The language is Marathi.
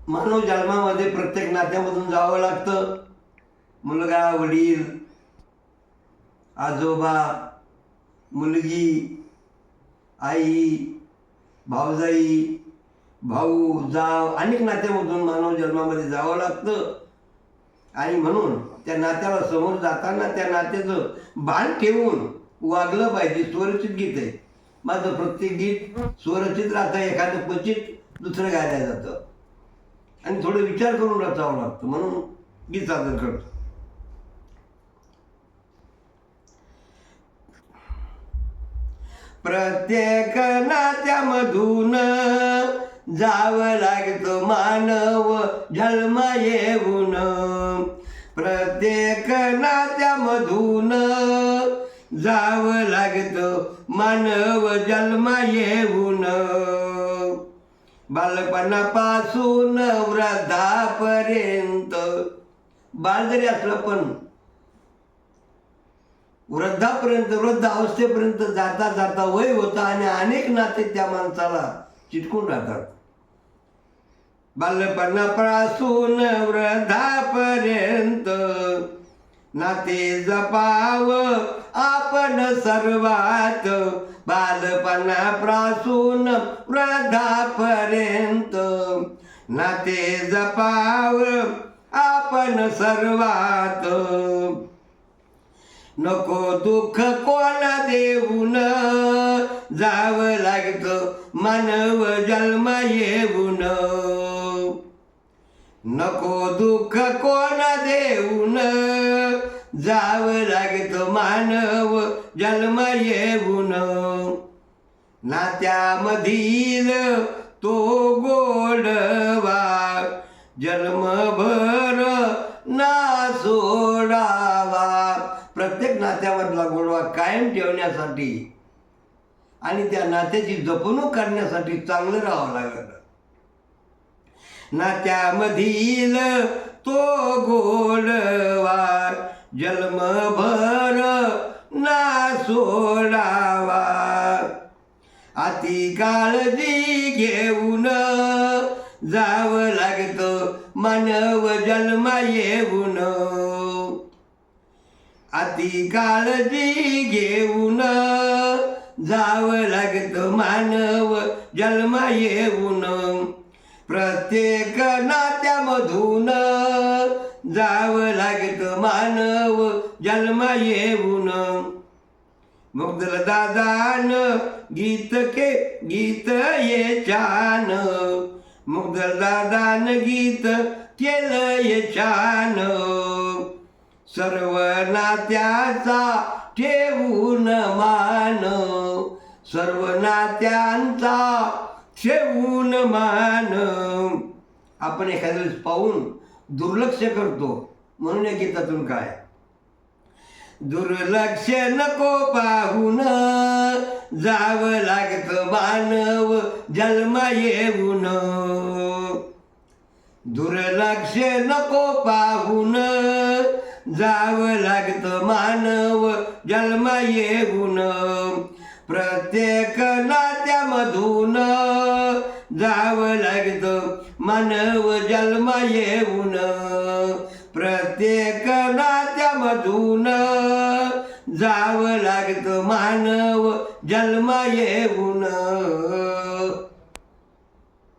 मानव जन्मामध्ये प्रत्येक नात्यामधून जावं लागतं. मुलगा, वडील, आजोबा, मुलगी, आई, भावजाई, भाऊ, जाव, अनेक नात्यामधून मानव जन्मामध्ये जावं लागतं. आणि म्हणून त्या नात्याला समोर जाताना त्या नात्याचं भान ठेवून वागलं पाहिजे. स्वरचित गीत आहे माझं. प्रत्येक गीत स्वरचित राहतं, एखादं क्वचित दुसरं गायला जातं आणि थोडं विचार करून रचावं लागतं, म्हणून गीत सादर करतो. प्रत्येक नात्यामधून जावं लागतं मानव जन्म येऊन. प्रत्येक नात्यामधून जावं लागतं मानव जन्म येऊन. बालपणापासून वृद्धापर्यंत, बाल जरी असलं पण वृद्धापर्यंत, वृद्ध अवस्थेपर्यंत जाता जाता वय होतं आणि अनेक नाते त्या माणसाला चिटकून राहतात. बालपणापासून वृद्धापर्यंत नाते जपाव आपण सर्वात. बालपणापासून वृद्धापर्यंत नाते जपाव आपण सर्वात. नको दुःख कोणा देऊन जावं लागतं मानव जन्म येऊन. नको दुःख कोणा देऊन जावं लागतं मानव जन्म येऊन. नात्यामधील तो गोडवा जन्मभर ना सोडावा. प्रत्येक नात्यामधला गोडवा कायम ठेवण्यासाठी आणि त्या नात्याची जपणूक करण्यासाठी चांगलं राहावं लागलं. नात्यामधील तो गोडवा जन्मभर ना सोडावा. अति काळजी घेऊन जावं लागतं मानव जन्म येऊन. अति काळजी घेऊन जावं लागतं मानव जन्म येऊन. प्रत्येक नात्यामधून जावं लागतं मानव जन्म येऊन. मुग्धल दादान गीत ये छान. मुग्धल दादान गीत केलं ये छान. सर्व नात्याचा ठेवून मान. सर्व नात्यांचा ठेवून मान. आपण एखाद्या वेळेस पाहून दुर्लक्ष करतो, म्हणून या गीतातून काय, दुर्लक्ष नको पाहून जावं लागतं मानव जन्म येऊन. दुर्लक्ष नको पाहून जावं लागतं मानव जन्म येऊन. प्रत्येक नात्यामधून जावं लागतं मानव जन्म येऊन. प्रत्येक नात्यामधून जावं लागतं मानव जन्म येऊन.